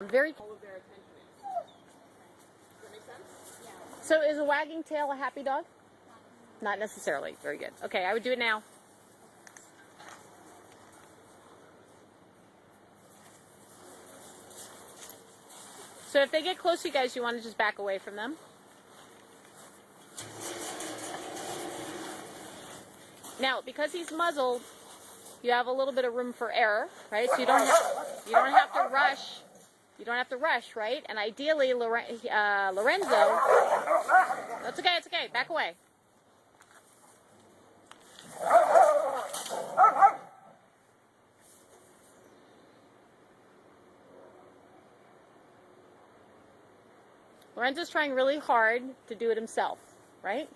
Very. All of their attention is. Does that make sense? Yeah. So is a wagging tail a happy dog? Not necessarily. Very good. Okay, I would do it now. So if they get close to you guys, you want to just back away from them. Now, because he's muzzled, you have a little bit of room for error, right? So you don't have to rush. You don't have to rush, right? And ideally, Lorenzo, that's okay, it's okay, back away. Lorenzo's trying really hard to do it himself, right?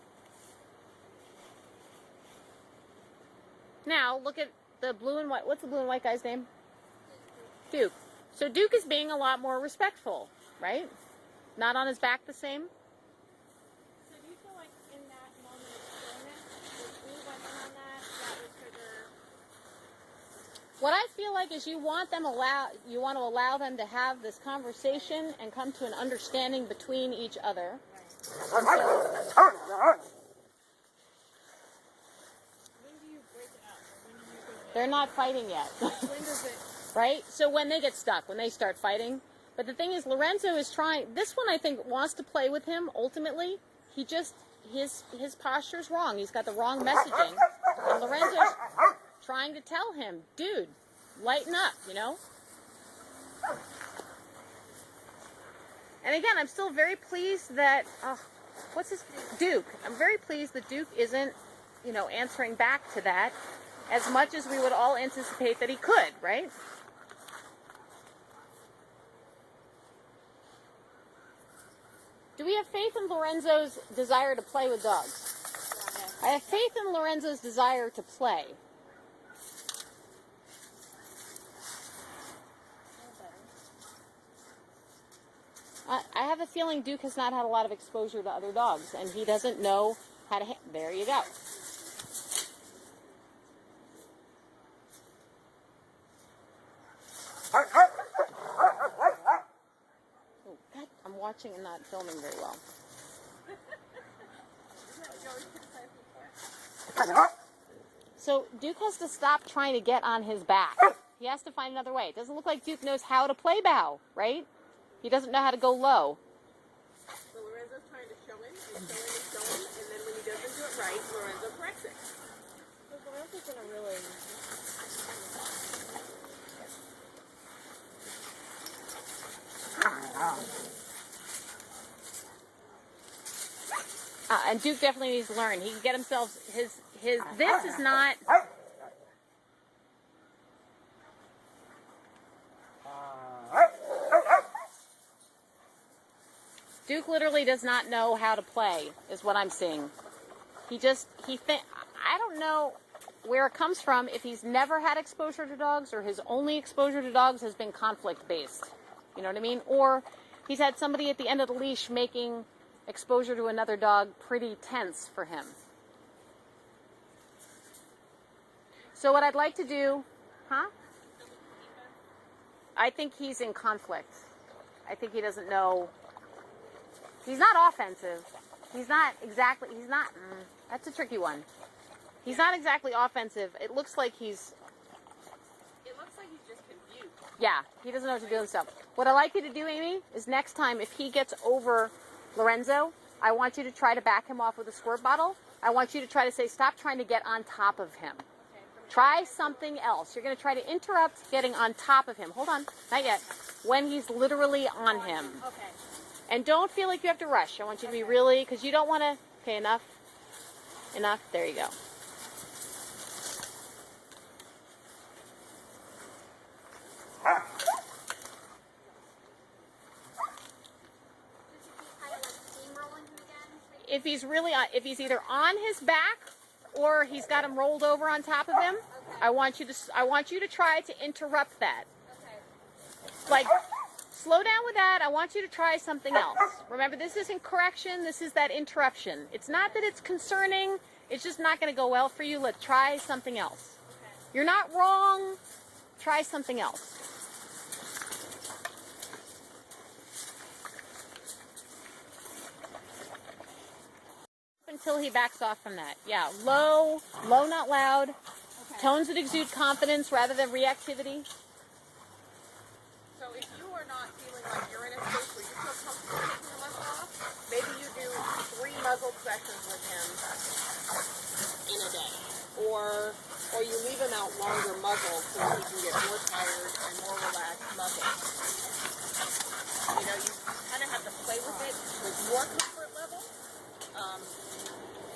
Now, look at the blue and white. What's the blue and white guy's name? Duke. So Duke is being a lot more respectful, right? Not on his back the same. So do you feel like in that moment of stillness, if we went in on that would trigger? What I feel like is you want to allow them to have this conversation and come to an understanding between each other. Right. When do you break it up? When do you break it up? They're not fighting yet. When does it? Right? So when they get stuck, when they start fighting. But the thing is, Lorenzo is trying, this one I think wants to play with him ultimately. He just, his posture's wrong. He's got the wrong messaging. And Lorenzo's trying to tell him, dude, lighten up, you know? And again, I'm still very pleased that, Duke. I'm very pleased that Duke isn't, answering back to that as much as we would all anticipate that he could, right? Do we have faith in Lorenzo's desire to play with dogs? I have faith in Lorenzo's desire to play. I have a feeling Duke has not had a lot of exposure to other dogs, and he doesn't know how to... There you go. Oh, God, I'm watching and not filming very well. So Duke has to stop trying to get on his back. He has to find another way. It doesn't look like Duke knows how to play bow, right? He doesn't know how to go low. So Lorenzo's trying to show him, and then when he doesn't do it right, Lorenzo corrects it. So Lorenzo's gonna really... And Duke definitely needs to learn. He can get himself this is not... Duke literally does not know how to play, is what I'm seeing. I don't know where it comes from, if he's never had exposure to dogs or his only exposure to dogs has been conflict-based. You know what I mean? Or he's had somebody at the end of the leash making exposure to another dog pretty tense for him. So what I'd like to do, I think he's in conflict. I think he doesn't know. He's not offensive. That's a tricky one. He's not exactly offensive. It looks like he's just confused. Yeah, he doesn't know what to do himself. What I'd like you to do, Amy, is next time if he gets over Lorenzo, I want you to try to back him off with a squirt bottle. I want you to try to say, stop trying to get on top of him. Try something else. You're going to try to interrupt getting on top of him. Hold on, not yet. When he's literally on him. Okay. And don't feel like you have to rush. I want you to be really, because you don't want to, okay, enough. There you go. If he's either on his back or he's got him rolled over on top of him, okay. I want you to try to interrupt that. Okay. Like, slow down with that. I want you to try something else. Remember, this isn't correction. This is that interruption. It's not that it's concerning. It's just not going to go well for you. Let's try something else. Okay. You're not wrong. Try something else. until he backs off from that. Yeah, low, not loud. Okay. Tones that exude confidence rather than reactivity. So if you are not feeling like you're in a space where you feel comfortable taking the muzzle off, maybe you do 3 muzzle sessions with him in a day. Or you leave him out longer muzzled so he can get more tired and more relaxed muzzled. You know, you kind of have to play with it with your comfort level.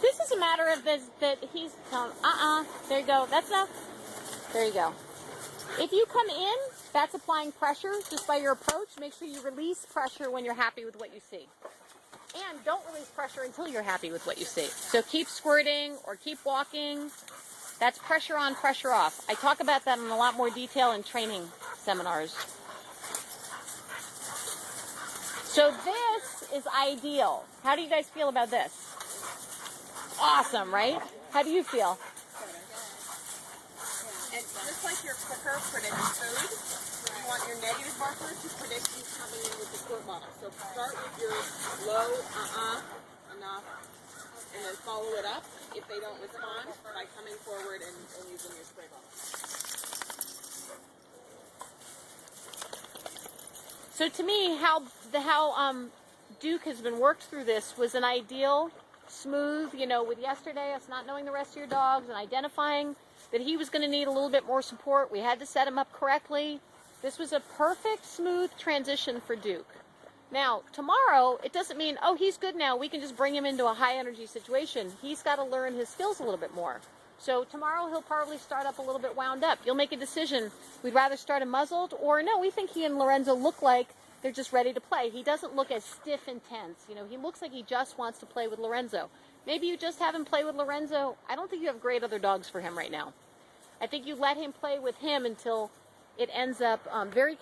This is a matter of this, that he's telling, there you go, that's enough. There you go. If you come in, that's applying pressure just by your approach. Make sure you release pressure when you're happy with what you see. And don't release pressure until you're happy with what you see. So keep squirting or keep walking. That's pressure on, pressure off. I talk about that in a lot more detail in training seminars. So this is ideal. How do you guys feel about this? Awesome, right? How do you feel? And just like your clicker predicts food, you want your negative marker to predict you coming in with the squirt bottle. So start with your low, enough, and then follow it up if they don't respond by coming forward and using your spray bottle. So to me, how Duke has been worked through this was an ideal, smooth, with yesterday, us not knowing the rest of your dogs and identifying that he was going to need a little bit more support. We had to set him up correctly. This was a perfect, smooth transition for Duke. Now, tomorrow, it doesn't mean, oh, he's good now, we can just bring him into a high-energy situation. He's got to learn his skills a little bit more. So tomorrow, he'll probably start up a little bit wound up. You'll make a decision. We'd rather start him muzzled, or no, we think he and Lorenzo look like they're just ready to play. He doesn't look as stiff and tense. He looks like he just wants to play with Lorenzo. Maybe you just have him play with Lorenzo. I don't think you have great other dogs for him right now. I think you let him play with him until it ends up very